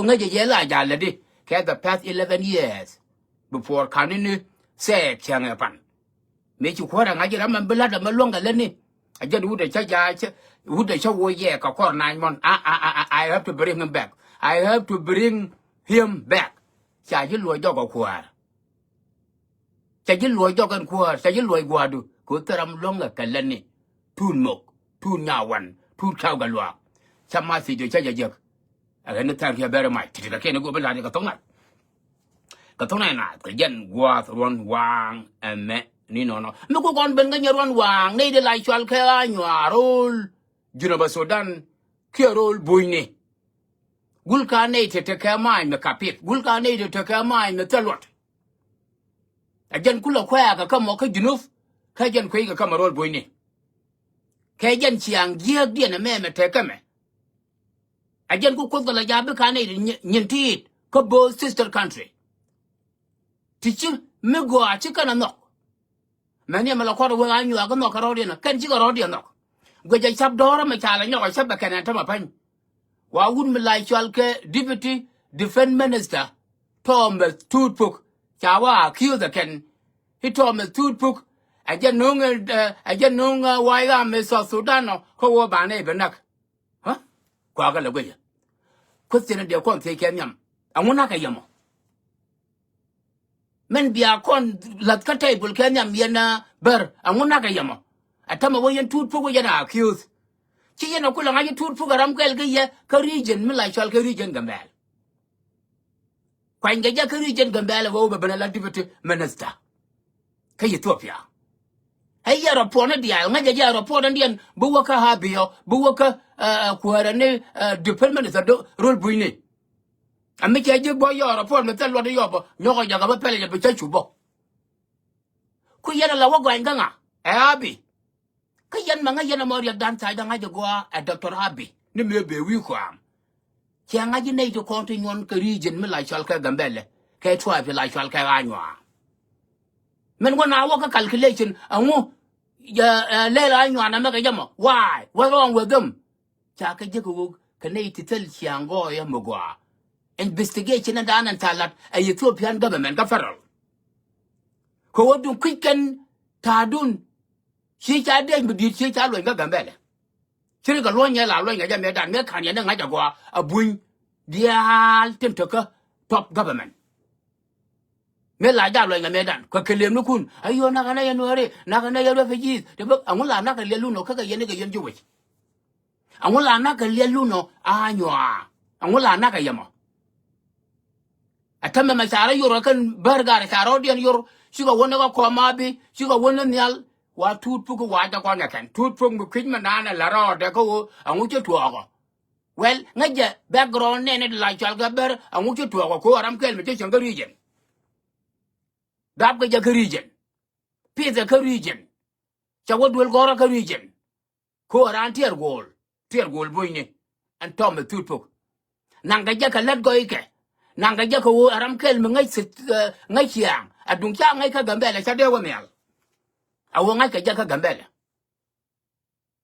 Nga yela jaladi ke the past 11 years before kanini say Kiangapan. Make you quarter I get a man blood a longer lenny. I just would a charge would a show ye a 9 months. I have to bring him back. I have to bring him back. Sajil Loy Dog of Quar. Sajil Loy Dog and Quar, Sajil Loy Guadu, Kutaram longer Kaleni, 2 Mok, 2 Nawan, 2 Kaugalwa. Some must to charge a joke. I don't thank you very much. I can't go below the Katona. Katona, the Yen was one wang and me. Nino no. No go on Benga one wang, neither like Chalka, you are all Junaba Sudan, Kirol Buini. Gulka native take care mine, the capit. Gulka native take care mine, the telot. Again, Kula Quag, come okay, Junuf, Kajan Quag, come a roll Buini. Kajan Chiang, dear dear, a man, take me. Again, go cook the Lajabica native, Yentit, Kobo sister country. Teaching me go a chicken and knock. Many of my quarter where I knew I could knock a road in a can't you already knock. Which I sub door of my child and I sub a can enter my pen. Why wouldn't me like Chalke, Deputy Defense Minister, Thomas Toothbook, Chawa, accused the can. He told me Toothbook, I get no why I'm Miss Sudano, who were by neighbor knock. Huh? Quagga away. Question of the quant take yam. I won't knock a yamo. Men be a con latka table Kenyam Yena Bur, and one naga yamo. A Tamawayan Toothbook yana accused. Chiena Kulanga Toothbook Ramkelga, Carrigan, Milachal Carrigan Gambel. Quine Gaja Carrigan Gambel over Benala Deputy Minister. Kayetopia. Hey, you're upon a deal, Maja upon a deal, Buwaka Habio, Buwaka, Quarane, Department is a rule buini. I make a boy or upon the tell what the yob, no Yagaba Pellet, but Chachubo. Kuyana Lawaga and Ganga, Abby. Kayan Mangayana Moria dance, I don't go at Dr. Abby, Nimebe Wikwam. Kiangaginate to continue on region, Milachalka Gambele, K tribe like Chalka Anua. Men when I walk a calculation, I won't Lela Anua and Amagayama. Why? What's wrong with them? Chaka Jacob, Canate tell Chiango Yamogua. Investigation and done and talat a Ethiopian government federal. Who do quicken Tadun? She chadden with the chit alway Gambele. Chirica Lonya Lawing a Jamedan, Mekan and Najagua, a boon, the Altentuka, top government. Mela Darling a Medan, Cocalim Nukun, are you Nagana Nuere, Nagana refugees, the book, and will I knock a Leluno, Kaka Yenika Jewish. And will I knock a Leluno, Anua, and will I knock a Yama. I tell my Sarah, you reckon Burger, Sarodian, your sugar one of Quamabi, sugar one and yell, what two took a white upon a can, two from the Queen Nana, Lara, Deco, and want you to over. Well, Naja, background and like Chalgaber, and want you to over, Coram Kelmitation region. Dabga region. Peter region. Chawad will go a region. Coran tear goal boyne, and Tom the Toothbook. Nangajaka let go ike. Nangajako Aramkel Ngachiang, a Dunka Gambella, Sadewamel. I won't like a Jaka Gambella.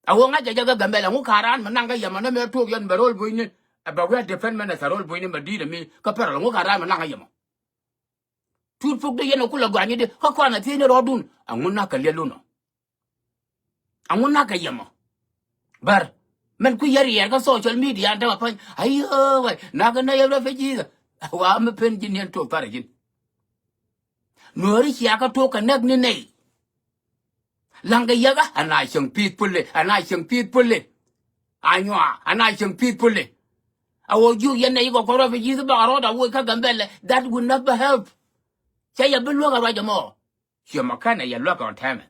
I won't like a Jaka Gambella, Mukaran, Mananga Yamana, two young Barol Buine, a Bagat defendment as a role Buine, but did me, Capera, Mukaram, and Nangayamo. Toothbook the Yanokula Granite, Hakwana, Tina Rodun, and Munaka Leluno. And Munaka Yamo. But, men Kuyari, social media, and a point, I Nagana refugees. I'm a pension to Paragin. Nuri Kiac talk a nagni. Langa Yaga, and I young people, and I young people. I know, and I young people. I will you Yanego for refugees about all the work of Gambella. That would never help. Say a below right more. Your Macana, you look on time.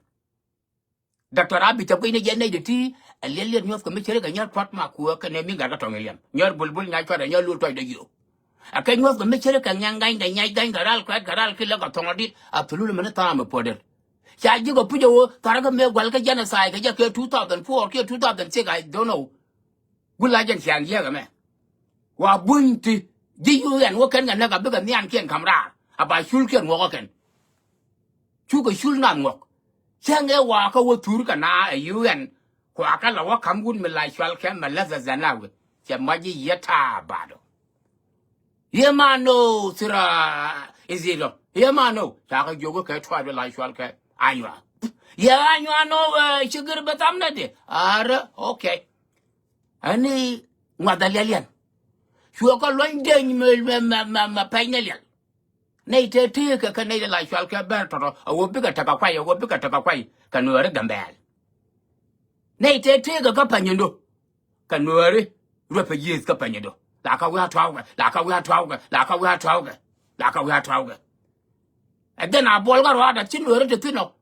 Dr. Abby Tapini Yanade tea, a Lillian North Commissioner, and your pot mark work and naming Gagatongian. Your bulbul night and your little to you. I can use the mixture can young gang, the young gang, Garal, Garal, Killer, Tongadit, up to Lumen time upon it. Shall you go put your Taragame, Walka genocide, I just 2004, 2006, I don't know. Good legend, young Yagaman. Wa bunti, you and walking and never bigger than can come round. About Shulkin walking. Chuka should not walk. Shang walk over Turkana, you and Quakala walk come good me like Shalcam, and less than now. Yamaji yeta bado. Yemano sira izilo. Yemano. Chaka jogo ke tribe la shwal ke anywa. Ya anywa no sugar batamna de. Ara okay. Ani ngadalian. Shua ko loin den ma painelian. Nei te ka nei la shwal ke bertoro. Awo bika taka kwai ka nuere gambel. Nei te ka panyendo. Ka nuere rupa yes ka panyendo. Laka we ha and then I boil got a chin word to tino.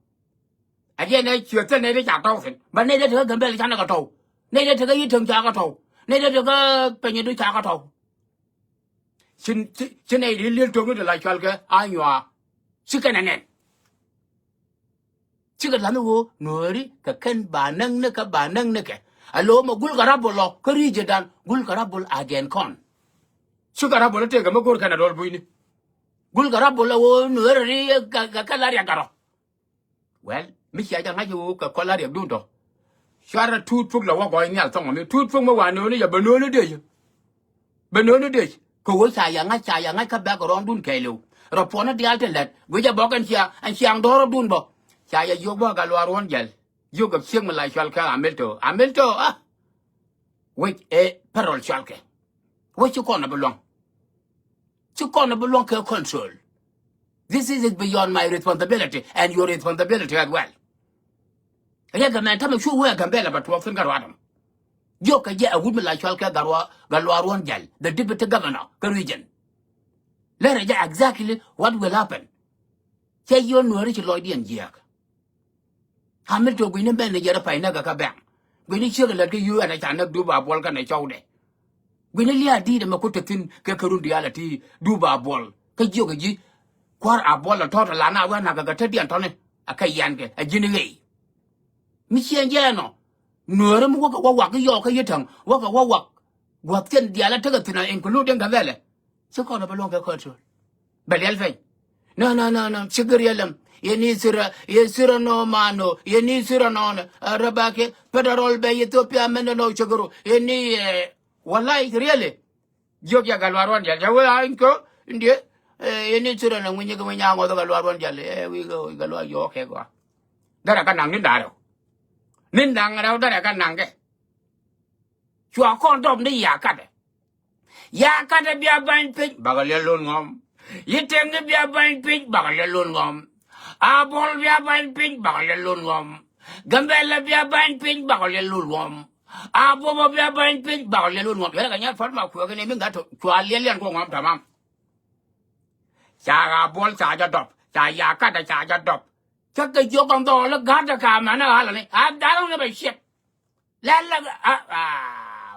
Again, I should tell Navy Chatoffin, but neither to go belly Chanagato, neither to go eat him Chagato, neither to go Penny Chagato. Chin little to go like Chalga, you are chicken and net. Chicken Lamu, Nuri, Kakan Banang Nika Banang Nika. Aloma Gulgarabolo, Korijadan, Gulgarabol again con. Sugarabolo take a Mokur Canadol Buini. Gulgarabolo, Nuri, Gakalaria Garo. Well, Micha Jangayu, Colaria Dudo. Shara two took the walk going out on me, two from one only a banana dish. Banana dish. Kosa Yanga back around Dun Kalu. Rapona the alternate, with a bog and Shiang Doro Dunbo. Chaya Yoga Galwaron Gel. You got similar like Shalka, Amilto, ah. Wait, a peril Shalke. What you corner belong? You corner belong to control. This is beyond my responsibility and your responsibility as well. Man, tell me sure where I can bear about 12 finger Adam. Joke, yeah, a woman like Shalka Galwaron Gel, the deputy governor, the region. Let us exactly what will happen. Say you're no rich Lloydian Jack. Hamilton Gwynn Ben, the Yerapinaga Cabang. Gwynny sugar like you and I cannot do by Volcan and Chowde. Gwynnelia did a Makutin, Kakarundiality, do by ball. Kajogi, Quar a ball of total Lana, one of the Teddy Antone, a Kayanke, a Ginny. Michian Jano. Nurum walk York Yitum, walk. What can the Alatatina including Gavelle? So called a longer culture. But Elfay. No, Chigarielum. You need Sura no mano, you need Sura non, Rabake, Pedarol Bay, Ethiopia, Menano Chuguru, you need one like really. Jokia Galwaron, Yawa, India, you need Sura and when you go in young or the Galwaron Jale, we go, Galwa York. That I can Nindaro. Nindang and out that I can Nange. You are called up the Yakade. Yakade be a bind pig, Bagalelungum. You take the be a bind pig, Bagalelungum. A ball be a bind pig, Bagalelungum. Gambella be a bind pig, Bagalelungum. A bobo be a bind pig, Bagalelungum. Well, I can't find my work and even got to a lilian go on to mum. Saga ball charge a dop, Sayaka charge a dop. Chuck the joke on the all got the car, man. I've done a ship.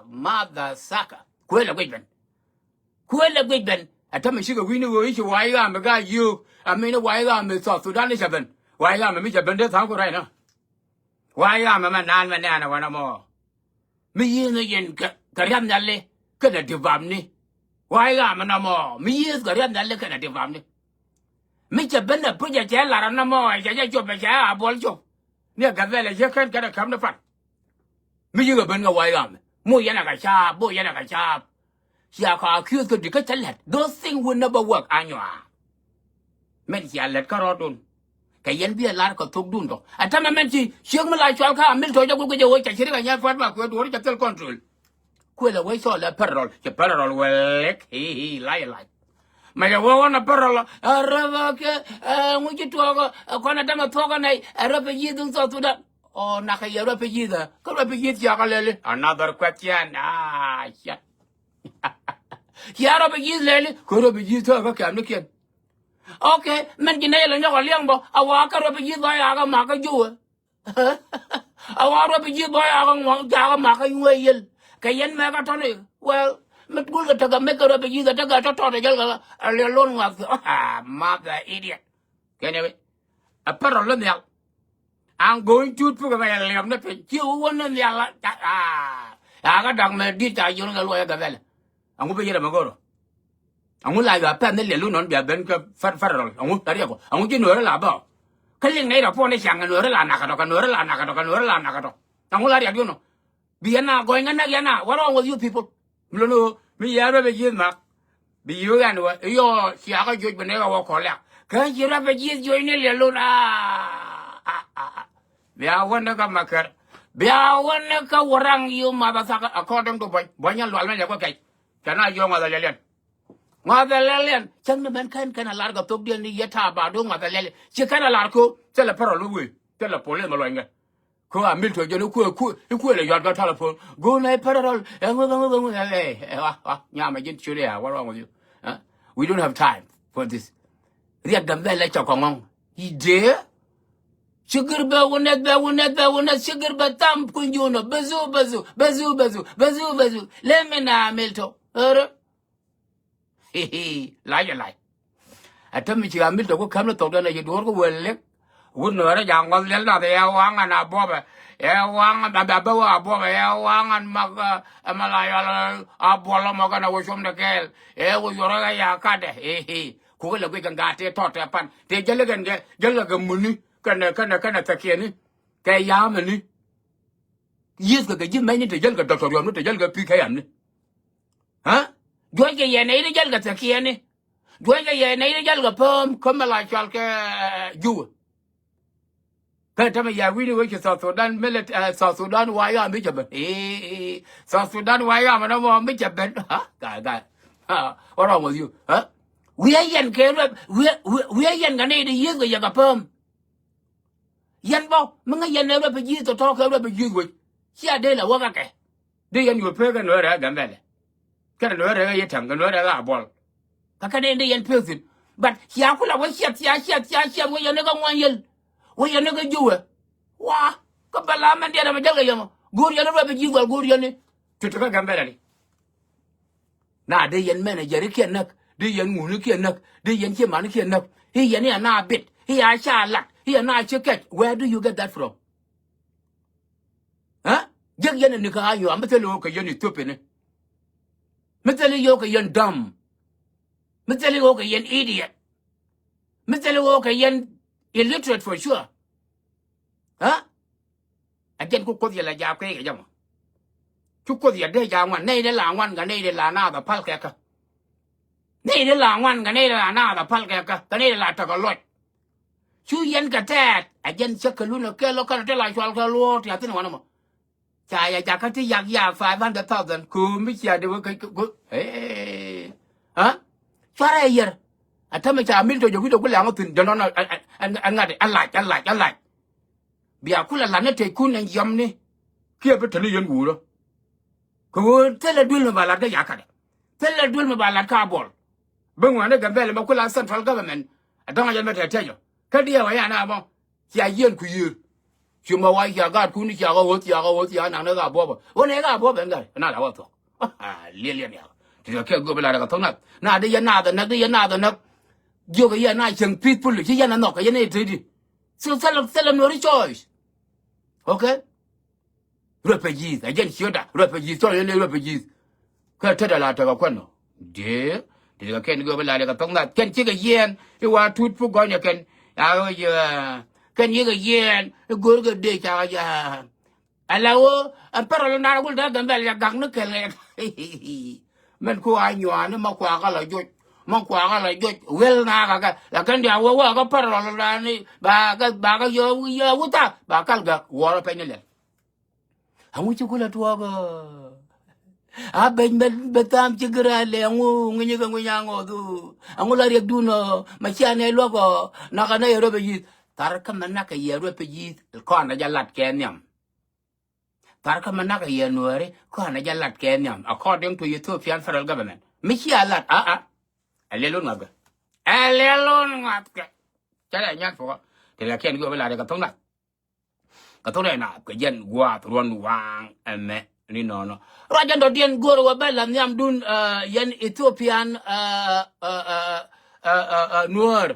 Mother sucker. Quella Whitman. I tell me, sugar, we knew why I'm a guy you. I mean, why I'm a South Sudan is seven. Why I'm a Mr. Bendeth uncle right now. Why I'm a man, banana, one more. Me in the yen, Karamnale, can a divamni. Why I'm a no more. Me is Karamnale, can a divamni. Mr. Bender put your tail on no more. I job a ball job. Near Gavella, you can't get a come to front. Me you a Benga why I'm. Moyanaga sharp, Boyanaga sharp. Yaka accused to get a let. Those things will never work, Anua. Mentia let Carodun. Kayan be a lark of Togdundo. At time I meant she me like Chalka, Milton, you go with your work, and she ran for back with what you tell control. Quill away saw the peril, the peril will lick, he lie. My one a peril, a revocate, would you talk a Conadama Toganay, a refugee don't talk to that. Oh, Naka, refugee there. Could refugee Yakalele? Another question. Shit. Here be used lely, could be used to a camera. Okay, Menginale and Yogambo, a walker of a year by Aga Maka Jew. A walker of a year by Aga Maka Whale. Kayan Magatoni. Well, Mcgulga took a maker of a year that I got a alone was mother idiot. Can you? A parallel. I'm going to put away a lamb. You won in the I got done my did I young lawyer Gavella. I'm going to get a magoro. I'm going to like a pen, the loon on the bench federal. I'm going to know a labo. Killing made upon a young and Norella Nakato, and Norella Nakato, and Norella Nakato. I'm going to like you know. Vienna going and again. What wrong with you people? No, me, I never give mark. Be you and your Kiac Gaa but never walk collect. Can't you refugees join alone? Be a wonder maker. Be a wonder warang you mother according to Banyan Walman. Okay. Can I young mother Lilian? Mother Lilian, gentlemen can a largo to be in the yeta about mother Lilian. She can a largo, tell a parallel, tell a polymer. Ko a milto you could you got telephone. Go like parallel and Yamagin Churia, what wrong with you? We don't have time for this. Read them there like a common. He dear? Sugar bell will not sugar but thumb kun you know bazu. Let me now milto. Lie. I tell me you are milto go come to talk you do well. Wouldn't know a young one, the Wang and a bobber, Wang and a baboa, bobber, Wang and Maga, a Malaya, a Bolomogana was from the girl, was your cade, cool a week and got a tot upon. They Jalagan money, can a takiani, Kayamani. Yes, the Jim many to Jelga Doctor, not the Jelga PKM. Huh? Do I get a native Jelga takiani? Do I get a native Jelga poem, come like you? Tell me, yeah, really wish South Sudan military, South Sudan, why I'm Mitchell? South Sudan, why I'm no more Mitchell? Huh? What wrong with you? Huh? We are young, we are young, and 80 years with your perm. Yan Bob, Manga Yan never be used to talk over you with. Here, they are working. They and you pregnant or a gambella. Can a lawyer a tongue and a ball. I can end the end person. But Yakula was shut, where you never want you. Where you never do it. Wah, Kapalam and the other Magellan. Good, you never be you, good, you to take a gambella. Now, they and manager, he can knock. The young Moon can knock. The young Kiman can knock. He and a bit. He I shall lack. He and I check. Where do you get that from? Huh? Just yen and Nika, you are Metalioka, you're stupid. Metalioka, you're dumb. Metalioka, you're idiot. Metalioka, you're illiterate for sure. Huh? I can't cook you like Jackie, young. To cook your day, young one, nay, the long one, Ganade, another palcaka. Nay, the long one, Ganade, another palcaka, Ganade, took a lot. ชูเย็นกระแทกไอ้เย็นชักกระลุ่นแกแล้วกันที่ลายชอลกระโลที่อาทิตย์วันนั้นมั้งใช่อยากที่อยาก500,000กูไม่เชื่อเดี๋ยวกูเฮ้ฮะช่วยอะไรเยอะอ่ะถ้าไม่ใช่มิลตัวอยู่ที่ตัวกูเลี้ยงก็ถึงเดี๋ยวนั้นอันนั้นอะไรเบียร์กูละหลานเนี่ยเทคุณยังยำนี่เกี่ยวกับทะเลยันกูเหรอกูเทเลดูลมาบาลาได้ยากกันเทเลดูลมาบาลาคาร์บอลบางวันเนี่ยกันเบลมากูละเซ็นทรัลกัฟเวอร์เมนต์ต้องยังไม่เที่ยวคดีอะไรนะบ้างที่อายุคุยชิมว่าที่อากาศคุณที่อากาศที่นั่งในกาบบ่วันนี้กาบบ่เป็นไงน่าจะว่าตัวเลี้ยเนี่ยที่เราแค่กูเวลาเราต้องน่าได้ยันน่าแต่โยกยันน่าเชิงพิษพูดที่ยันนอกยันนี่ทีดีซึ่งเซลล์no choice โอเคrefugees ไอ้ยันเชื่อได้ refugees ตัวนี้ refugees ก็เท่าไหร่ละก็คนเนาะเดี๋ยวแค่กูเวลาเราต้องแค่ที่ก็ยันที่ว่าทุกผู้ก่อนเนี่ยเอาเยอะกันยี่ก็เย็นกูก็เด็กจ้าจ้าแล้วอันเปล่านากูได้กันแบบอยากดังนึกเลยมันกูอายุอันนี้มาขวางอะไรยุดเวลนากันแล้วกันเดี๋ยวว่าก็เปล่านานี่บาก็เยอะวุฒิบากันก็วัวเราไปนี่แหละหาวุฒิกูละตัวก็ben tam chigara le ngu nyango du angula rek du no ma chane logo na kana yero be yit tar kam na ka yero be yit ko na jalat ken yam tar kam na ka yero re ko na jalat ken yam according to Ethiopian federal government mi chialat alelon ngab chala nyat fo te la ken go bela de ka tong na ka yen gwa ron wang ame ni no rajan do dien goro wa bela nyam dun yen Ethiopian Nuer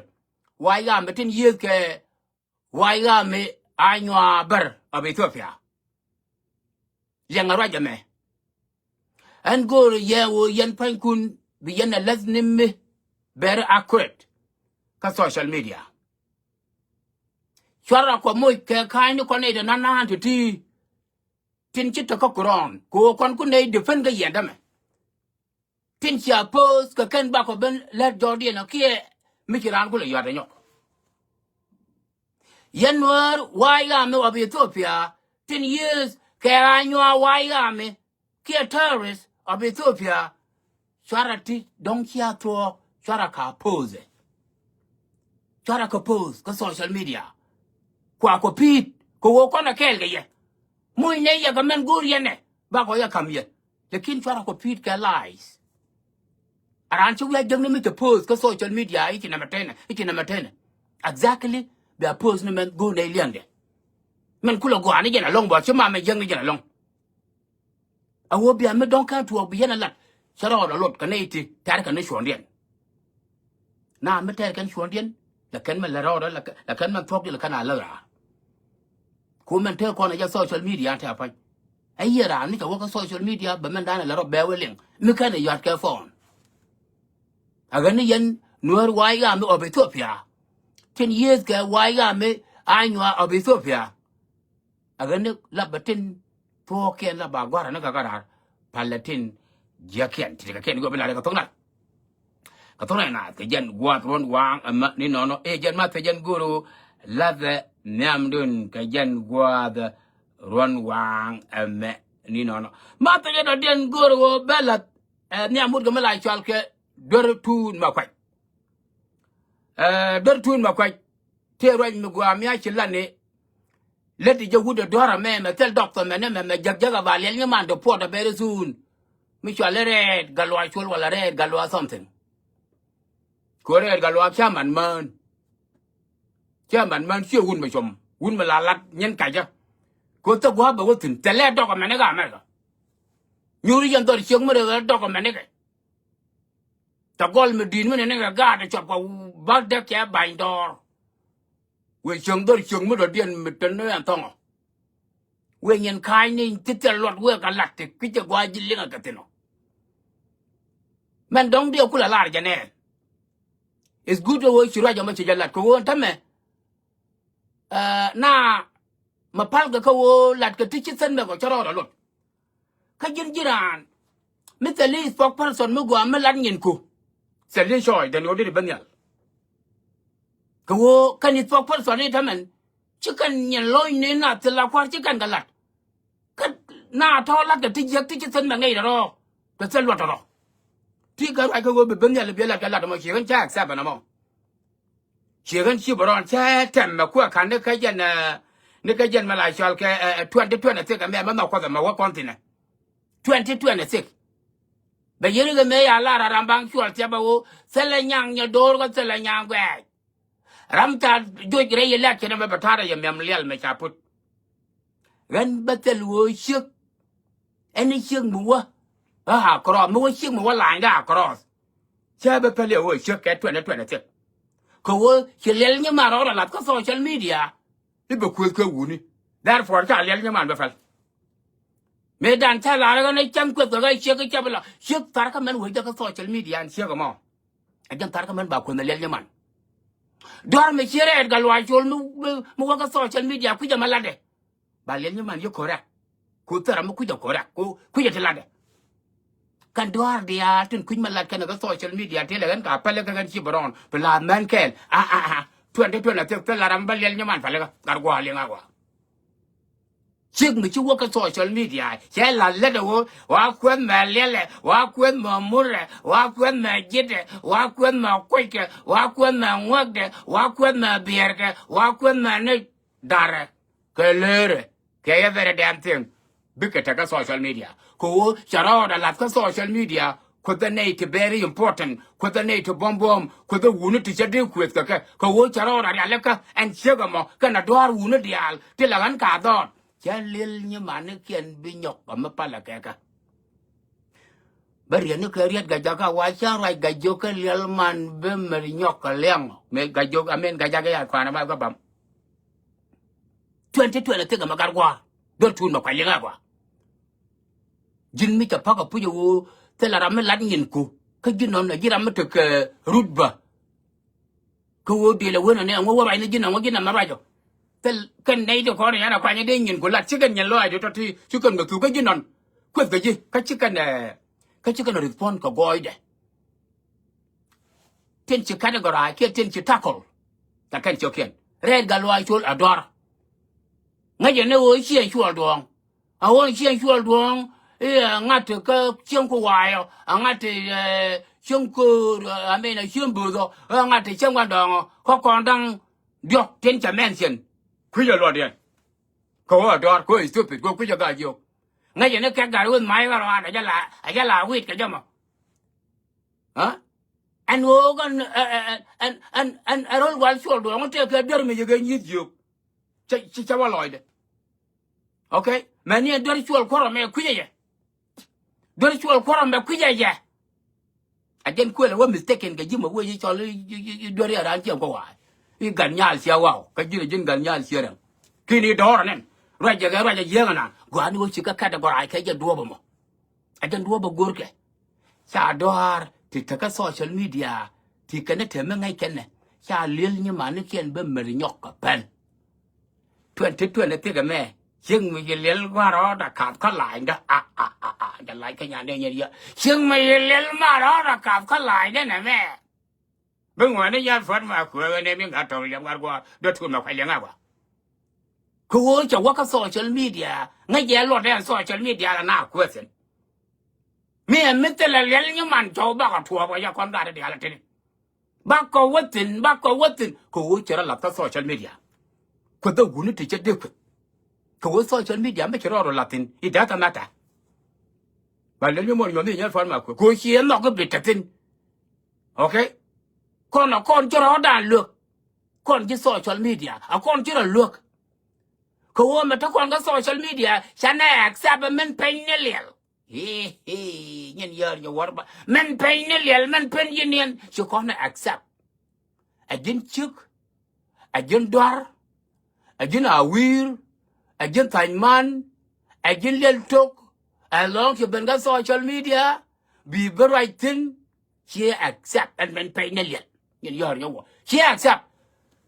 why ga metin year ke why ga me anywa ber of Ethiopia yang raja me and goro ye wo yen pan kun bi yen laznim me very accurate ka social media chara ko moy ke kai ni ko ne de nan ti tin chit ko kuron ko kon ku nei defend ga yenda me tin chia pose ka ken ba ko ben let Jordan no kie mi kiran ko le yada nyok yen Nuer why ga me of Ethiopia 10 years ke anyo why ga me kie terrorists of Ethiopia charity don't kia to charaka pose charaka pose ka social media kwa ko pit ko wo ko na kel ga ye muy ne ya ga men gur ye ne ba ko ya kam ye lekin charaka pit ka lies aran chu ya jeng ni to pose ka social media iki na matene exactly be a pose ni men go ne liande men kula go ani jena long bo chuma me jeng ni jena long a wo bia me don kan to bi yana lat charo da lot ka ne ti tar ka ne shondien na me tar kan shondien la kan men la ro la kan man tok la kana la ra ko men te ko na ya social media ta pa ai yara ni ka wo ka social media ba men dana la ro be weleng me kan ya ka phone aga ni yen Nuer why ga me of Ethiopia 10 years ga why ga me anyo of Ethiopia aga ni la batin to ken la ba gwara na ga gara palatin jaken ti ka ken go bela ka tongna ka tongna na ke jen gwat ron wang amma ni no e jen ma te jen guru la the namdun ka jen gwad ron wang amma ni no ma te jen den guru bela ni amud ga mala chal ke dor tu ma kwai dor tu ma kwai te ro mi gwa mi a chilane leti je wude dora me tel doctor me jagjaga ba le man do po da bere soon mi chale red galwa chul wala red galwa something ko red galwa chaman man chi hun me chom hun me la lat nyen ka ja ko ta gwa ba wotin tele dog me ne ga me ga nyuri yan do chi mo de dog me ne ga ta gol me din me ne ga ga da chop ko ba de ke ba ndor we chung do chung mo do dien me ten ne an tong we nyen kai ni titel lot we ka lat ki je gwa jilinga ka tino men dong dio kula lar jane it's good to work shura jama chijalat ko won tame na mapal ga ko lat ka tichi sen me ko charo da lot ka jiran mitali spok person mo gwa me lat nyen ko sele shoy den odi banyal ko kan it spok person ni tamen chikan nyen loy ne na tla kwar chikan galat ka na to lat ka tichi sen me ngai da ro ka sel lot ro ti ga ai ko be banyal be lat ka lat mo chi kan cha sa ba na mo chi kan chi boron cha tem ma ko kan ne ka jen ma la chal ke 2026 ka me ma ko da ma wa kontina 2026 be yiri ga me ya la rambang chwal cha ba wo sele nyang nya dor ko sele nyang gwe ram ta jo gre ye la ke na ba ta ra ye mem lel me cha put gan ba tel wo shik eni shik mu wa ha kro mu wa shik mu wa la nga cross cha ba pele wo shik ke 2026 ko wo che lel nya ma ro la ko social media ibe ku ko wuni therefore ka lel nya man ba fal me dan ta la ga ne cham ko ga shik ka bla shik tar ka men wo da ko social media an shik mo a jan tar ka men ba ko na lel nya man dor me chere ga lo chol mu wa ka social media ku ja malade ba lel nya man yo correct ku tara mu ku ja correct ku ja tilade kan dor dia tin ku malad kan ga social media te la gan ka pale ka gan chi boron pla man kel 2020 te la ram ba lel nya man pale ga gwa le nga gwa chik mi chu wa ka social media che la le do wa kwen ma lele wa kwen ma mure wa kwen ma jide wa kwen ma kweke wa kwen ma ngwagde wa kwen ma bierke wa kwen ma ne dare ke lere ke ya very damn thing biketa ka social media ko charo da la ka social media ko the need very important ko the need bom ko the wunu ti chade kwet ka wo charo da ya le ka en chega mo kana dwar wunu dial ti la gan ka dot cha lil như mà nó kiên bị nhọc ở mức pala keka bây giờ nó kêu riết gạch cái quá cha rồi gạch vô cái lil man bên mà nhọc cái leng mẹ gạch vô amen gạch cái khoa nó bao cái bấm 2020 là tiếc mà cái qua đôi thun mà phải liên qua jin mi chapa cái pujo thế là làm lát nhìn cô cái jin nó là jin làm được rút ba cô đi là quên này ông qua bài nó jin làm mà rồi te kan nei to ko ne ana kwanya de nyin ko lat chicken nyin lo ai to ti chicken ga ku ga jinon ko ga ji ka chicken ka chi kana respond ka goide tin chi categorize ke tin chi tackle ta kan choken red galwa chul ador ngaje ne wo xian chul dong a wo xian chul dong ngat ka xian ku wa yo ngat xian ku a me na xian bu do ngat xian quan dong ko kon dang diok tin cha mention ku ya lo den ko ador ko stupid ko ku ja ga yo ngaje ne ka ga won mai ga ra ja la wit ka jama ha anh ngô con anh rồi quan số đồ ngon cái đứa mình cái nhít dược chắc vào lòi đấy ok mà nè đứa số qua mẹ quý vậy đứa số qua mẹ quý vậy anh đến quên là what mistaken cái gì mà quên cho đứa này anh chưa có hoài cái gần nhà xia wow cái gì là dân gần nhà xia đó khi đi đó rồi rồi giờ giang nè quan nó chỉ cái gọi ai cái gì đua bông anh đến đua bông gurke cái sao đó thì các social media thì cái này thêm ngay cái này cha liên như mà nó kiện bên mình nhọc cả pen chuyện này thì cái mẹ nhưng mình liên qua đó đã cạp khát lại đó đã lại cái nhà này như vậy nhưng mình liên mà đó đã cạp khát lại đấy này mẹ bên ngoài nó gian phật mà của anh em những cái trò liên quan qua đôi thun mà phải liên quan cô cho qua các social media ngay giờ luật đây social media là nào question mẹ mít là liên như mình cho bác ở thua bây giờ con đã để là thế này bác có quá tin cô chỉ là lập các social media cô đâu muốn thì chết được cô social media mấy cái đó là tin ít đã tham ta và nếu như một người như vậy mà cô khiến nó có bị trật tin ok con là con cho nó đàn lược con chỉ social media con chỉ là lược cô màถ้า con có social media chả này accept mình pay nè liền nhân giờ nhiều quá mình pay nè liền mình pay nhân cho con này accept ajin chuk ajin dar ajin awir ajin taiman ajin leltok along to benga social media be the right thing she accept and men pay nè liền nhân giờ nhiều quá she accept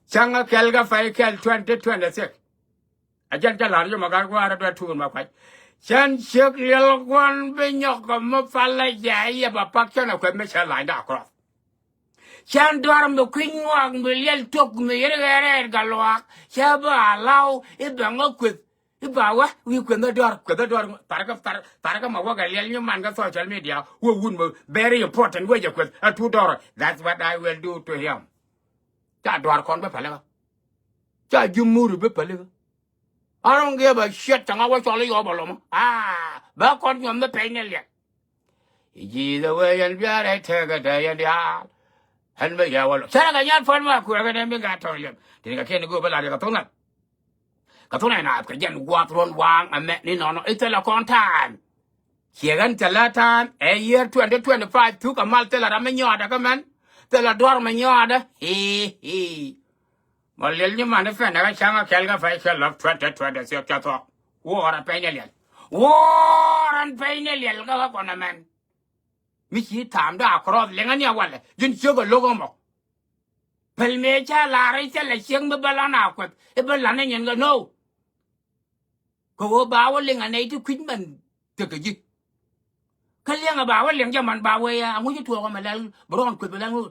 changa kelga fai kel 2026 ajin cha lan yo magar kwa ra da tu ma kwai chan chuk lel kwan be nyok ma fala ya ya ba pak chana kwa me cha lai da cross chan dorm the queen wang million took me yere galwak cha ba lao e banga kwet e ba wa wi kwet the door taraka ma wa galel nyu man ga social media wo wun mo very important we kwet a two door that's what I will do to him cha door kon be pale cha jumuru be pale I don't give a shit tanga wa chole yo bolom ba kon nyom be pe ne le ji the way and bia re te ga da ya dia han be ya walo sara ga yan fon ma ku ga ne mi ga to yem ti ga ken go ba la ga to na ka jan wa tron wang a me ni no it's a con time here gan tala time a year 2025 tu ka mal tela ra me nyoda ka man tela dor me nyoda mà liền như mà nó phải là cái sáng cái cái phải cái lập thuận để xếp cho thọ, wo ra phải nhảy liền cái con này mình chỉ tham đó cross liền anh nhau vậy, dân chưa có logo mà, phải mấy cha là cái cha là tiếng bê ba nào quật, cái bê này nhận cái no, cô bảo liền anh ấy thì khuyên mình từ cái gì, cái liền là bảo liền cho mình bảo vậy, ông ấy thua mà là bron quật là ngu,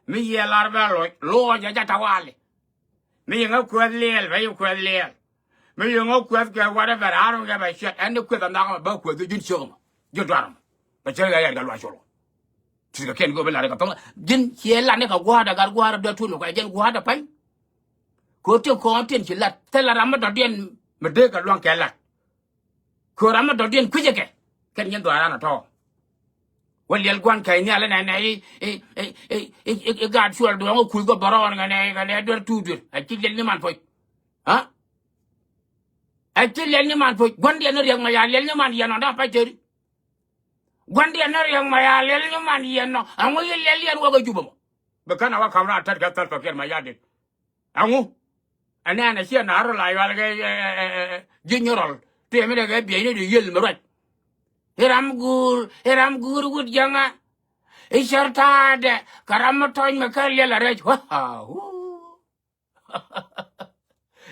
mi ye lar ba lo ja tawali mi nga kwad lel ba yu kwad lel mi nga kwad ka wada ba aro ga ba shit and kwad na ba kwad jin shogma jo daram ba chega ya ga lo sholo tiga ken go bela ga tong jin ye la ne ka gwada gar gwada da tulu ka jin gwada pai ko te ko ten chi lat te la ram da den me de ka long ke lat ko ram da den kuje ke ken yen do ara na toวันเลี้ยงกวนไข่เนี่ยแล้วไหนการช่วยดูว่าคุยกับบารอนกันเนี่ยเดือดทูดไอ้ที่เลี้ยงนี่มันพอยฮะไอ้ที่เลี้ยงนี่มันพอยวันเดียวนั่นเรียงมาเลี้ยงนี่มันยันน่ะไปเจอวันเดียวนั่นเรียงมาเลี้ยงนี่มันยันน่ะเอาไว้เลี้ยงว่าก็จุบมั้งเมื่อกันว่าคำนั้นทัดกับทัดตัวเกินมาญาติเอางูอันนี้เนี่ยเชื่อหนาเราหลายวันเลยยิงยอร์ลที่ไม่ได้แค่เบี้ยนี่ดูยิงมาด้วยHiram gur janga ishartade karamatoy makali la rej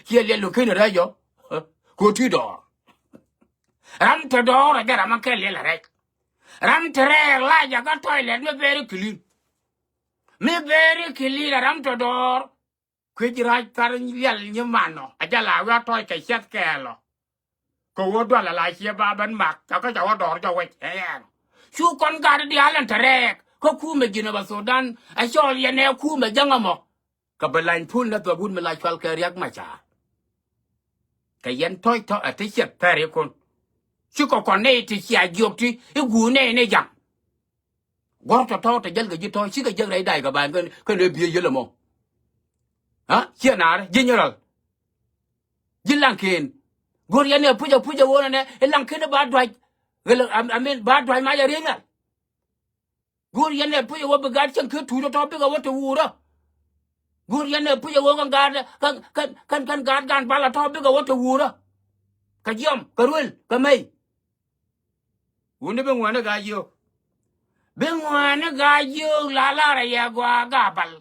yele lukine rejo ko ti do ram to do ra makali la rej ram tere la ja ka toilet me very clean ram to door kujira tar yel nyamano ajala wa toy ka chet kelo ko wodo la chia ba ban mak ta ka jawa dor ja we chu kon gar di alan tere ko ku me gina ba Sudan a chol ye ne ku me jangamo ka belain pun na to bun me la chwal ka riak ma cha ka yen toy to a ti chet tare kon chu ko kon ne ti chia jok ti gu ne jam gor to te jel ga ji to chi ga jel rai dai ga ban ko ne bi ye le mo ha chia na general jilankin gor ye ne puja wona ne lankin ba dwaj amen ba dwaj ma ya rengal gor ye ne puja wo ba ga chen ke tu to bi ga wo to wura gor ye ne puja wo ga kan gan bala to bi ga wo to wura ka jom ka rul ka mai wonde be ngwana ga yo la ra ya gwa ga bal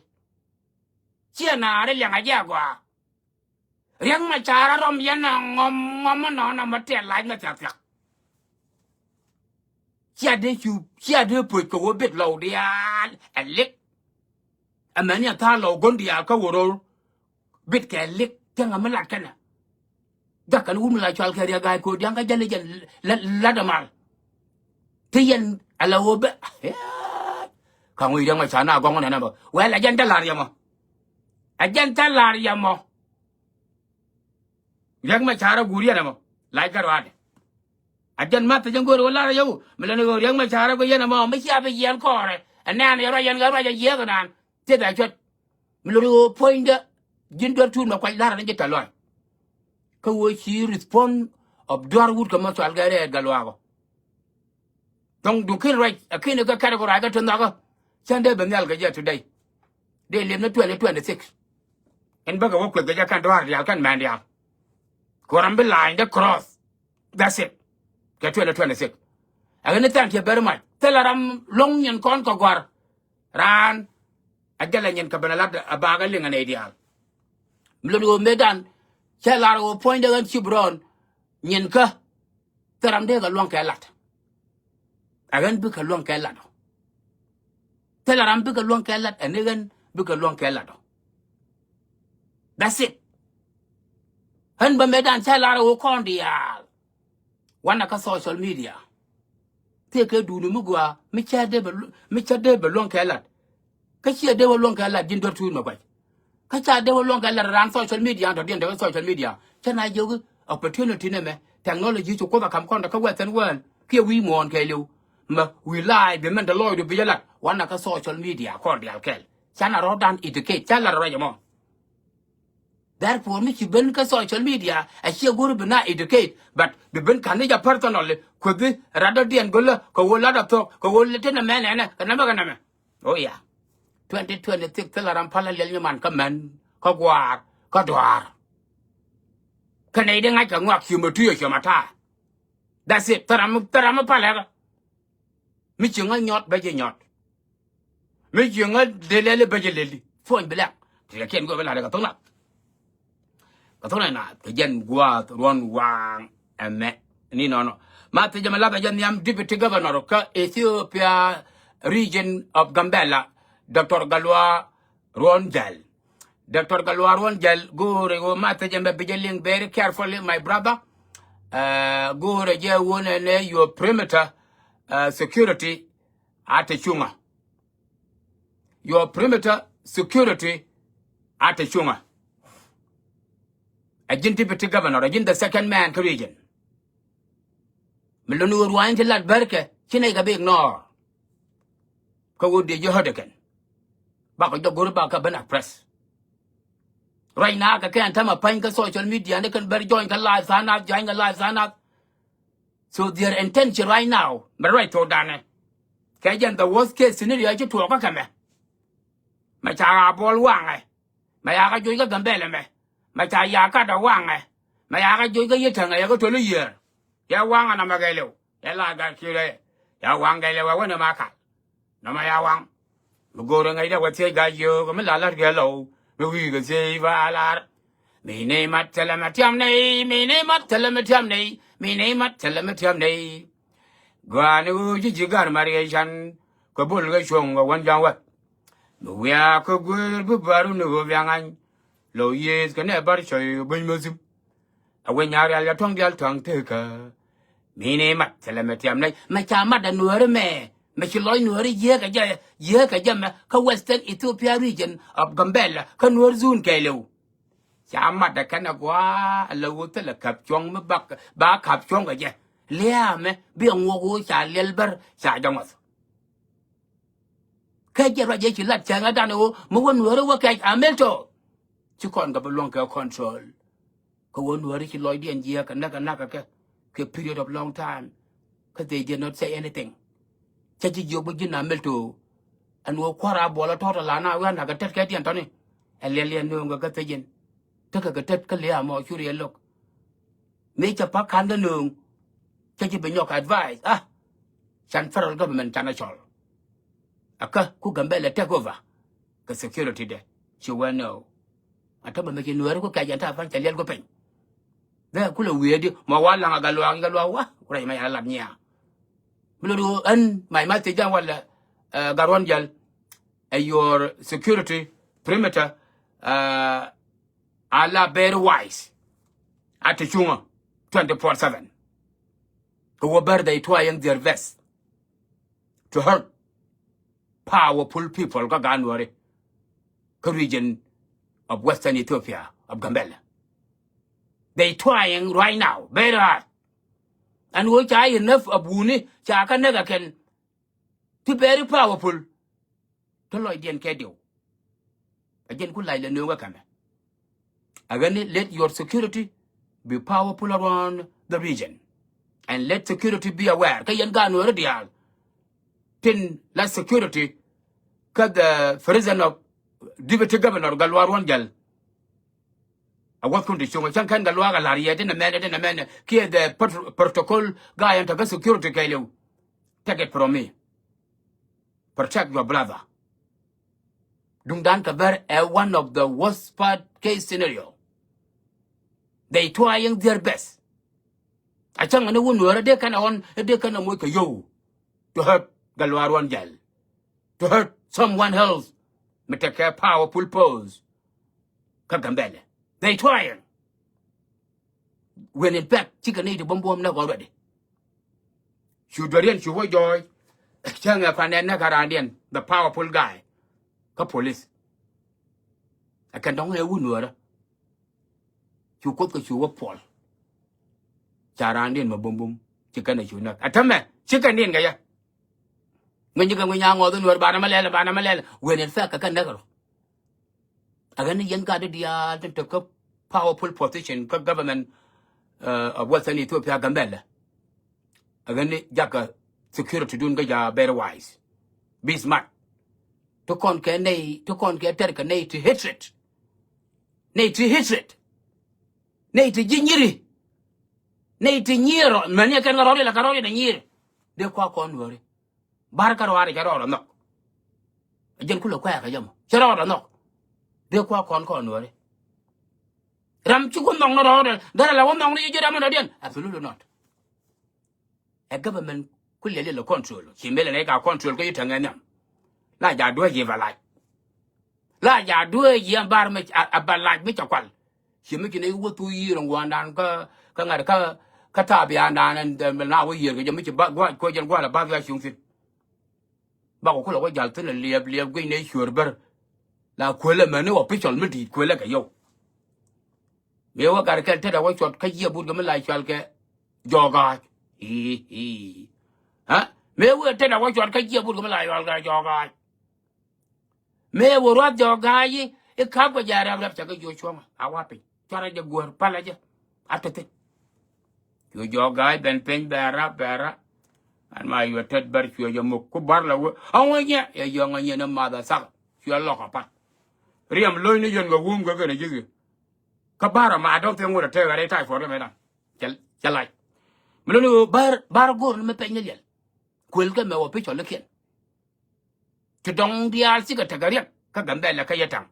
chia na re yang ya gwa riang ma cha rom yan ngom no na ma te lai na cha chia de pu ko wo bit lo dia alik amani ta lo gon dia ka wo ro bit ke lik tanga ma la kana da kan wum la chal ka ria ga ko dia ga jale la da mal te yen ala wo be ka ngui riang ma cha na gong na ba wa la jan da la ria mo ajan ta la ria mo riang ma cha ra guri na mo lai ka ro ajan mat jang go la yo melane go riang ma cha ra go yen mo me sia be yen ko re anan ya ra yen ga ba ya ye ga nan te da chot melane go point jin do tu ma ko la ra ne ta lo ko wo chi respond of Darwood ko ma so algare ga lo go donc du kin right akin ga ka go ra ga to na go sande be nyal ga ya today de lem na 2026 en ba ga wo ko ga kan do har ya kan man ya ko ram be line the cross that's it ke 2026 agane tan ke ber mai telaram long nyen kon ko gor ran ajala nyen ka banalat abaga linga ne ideal mlo medan chelar o point de gan chibron nyen ka taram de ga long ka lat agan bu ka long ka lat telaram bu ka long ka lat anegan bu ka long ka lat that's it han ba medan chelar o kon dial wana ka social media te ke du ni mugwa mi cha de be lon ka lat ka chi de lon ka lat din do tu ma ba ka cha de lon ka lat ran social media to din de social media chana jogu opportunity ne me technology to ko ba kam kon da ka wa tan wan ke wi mon ke lu ma we live be men da loy do be lat wana ka social media ko dial kel chana ro dan educate chala ro ya mo therefore me ben ka social media a chi guru bina educate but be ben kan ya personal ko bi rather than gola ko wala da to ko wala tena men na kana ba kana me oh yeah 2026 telaram pala lel man ka men ko gwar ko dwar kana ide nga ka ngwa kimu tu yo mata that's it taram pala mi chi nga nyot ba je nyot mi chi nga delele ba je leli fon black ti ken go bela ka tona ka tona na ke jen gwa ron wang eme ni no ma te jamala ba jan yam deputy governor ka Ethiopia region of Gambela Dr. Galwa Ronjal go rego ma te jambe bejeling very carefully my brother go reje wona ne your perimeter security at chunga your perimeter security at chunga agent deputy governor agent the second man ka region melonu ruwan tilat barke chine ga big no ko wodi je hodeken ba ko jogor ba ka bana press right now ka kan tama pain ka social media ne kan ber join ka live sana so their intention right now but right to dane ka jan the worst case scenario je to ka kame ma cha bol wang ai ma ya ka joy ka gambele me ma cha ya ka da wang ai ma ya ka joy ka yetanga ya ko to le yer ya wang na magelo ya la ga kire ya wang ga le wa na ma ka na ma ya wang go ra ngai da wa che ga yo ko ma la la ga lo mi wi ga che va la mi ne ma tele ma tiam nei mi ne ma tele ma tiam nei mi ne ma tele ma tiam nei Gani uji jigar mariation ko bul ga shong ga wan jang wat. No we are ko gwer bu baru no vyangan. Lo yes ka ne bar choy bin muzim. A wen yar ya tong dial tong te ka. Mine mat telemetiam nay ma cha mat da nuer me. Ma chi loy nuer ye ka jam ka Western Ethiopia region of Gambela ka nuer zun ke lo. Cha mat da kana gwa lo te la kap chong me ba kap chong ga je. Lia me bi ngo go cha lelber cha jangos. Ka je ra je chi lat cha ga dan o mo won nuer wa ka amelto. Chi kon ga belong ka control. Ko won nuer chi loy dien ye ka na ka period of long time. Because they did not say anything. Chachi jobu jina melto and wo kwara bola tota lana wan ga tet kati antoni elele no ga tajen taka ga tet kale amo churi lok me cha pa kanda no chachi be nyok advice chan federal government chana chol aka ku gambele take over ka security de chi wano ataba me nuer ko ka janta fan chalel go pen da kula wedi ma wala ga lo wa kura ma ya lamnya Blue and my master Janwala Garonjal your security perimeter ala very wise at the chunga 24/7. Who were better they trying their best to hurt powerful people Gaganwari region of Western Ethiopia of Gambela. They trying right now very hard. And which I enough of Woony, Chaka never can to very powerful to Lloydian Kedio. Again, could like the new worker. Again, let your security be powerful around the region. And let security be aware. Kayan Gan already are. Tin let security cut the president of Deputy Governor Galwar Gal. A what condition? Chankan Galwaga Laria didn't a man, Kia the protocol guy and the security Kalu. Take it from me. Protect your brother. Dungdan Kaber one of the worst part case scenario. They trying their best. I chang no one where they can make a yo to hurt Galwar Gal. To hurt someone else. Make a powerful pose. Kakambele. They trying. When in fact, chicken eat a bomb now already. Should you joy? Chang a Pananagaradian, the powerful guy. Ka police. I can don't have one. You could go to a Paul. Charandian, my boom, chicken as you know. A tame, chicken in Gaya. When you can win young or the word Banamalel, when in fact I can never. Again, young got the yard and took up powerful position, government of Western Ethiopia Gambella. Again, Jacka security doing Gaya better wise. Be smart. To conquer Terka, to hatred. Nay to hatred. Nay to gingery. Nay to near, many can roll like a roll in a year. They quack on worry. Barcarwari Jarora knock. A gentle quack a yum. Jarora knock. They quack on worry. Ram Chukun not order. There are one only Jeraman. Absolutely not. A government could a little control. She made an egg control go you tang. La ya do give a light. La ya do ye bar me a bad like me to qual. She making a wood 2 years and one down Katabia and now a year. You make a bad white question what about that young fit. Bakula what Jalton and Liab Green Nature better. La Quilla Manu or Pichel Midi, Quilla yo. Me work at a cat tell what your Kaya Budgam like shall get Jogga. He. Huh? Me will tell what your Kaya Budgam like Jogga. Me will rub your guy, a cup of Yarab Chaka Joshua, a wapping. Try the Gur Palaja. After that, your guy, Ben Pen Barra, and my your Ted Berkue, your Mukubarla. Oh, yeah, a young and your mother, son. You are lock apart. Riam Looney, younger womb, go going to give you. Kabara, I don't think what to tell a time for them, madam. Shall I? Mulu bar go and me penny. Quilka me or picture looking. To dong the Alsica Tagariak, Kagambella Kayatang.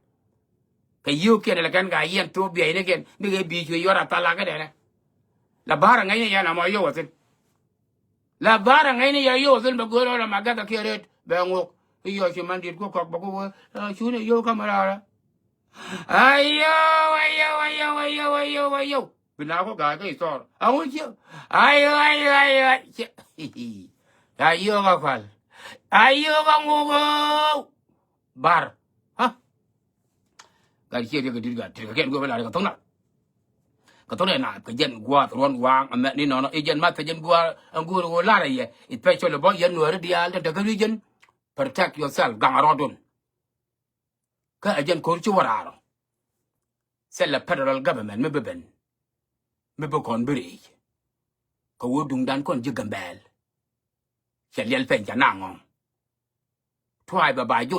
You can again guy and to be again, be you are a talaga. La barang yana my yo was it. la bara ngai ya yo zul ba goro la magata keret ba ngok yo chi man dit ko kok ba ko chune yo kamera ayo ayo ayo ayo ayo ayo bina ko ga cái sor awon chi ayo ayo ayo ayo ga fal ayo ga ngogo bar ha ga chi ga dit ga ken go bela ga tong na ka tore na ka jen gwa ron wang ame ni no e jen ma ka jen gwa ngur go la re ye it pe chole bo yen no re dia de ka jen protect yourself gang arodun ka jen ko chi wararo c'est le federal government me beben me be kon bri ko wo dung dan kon jigambel che liel pen ja nangong twai ba ba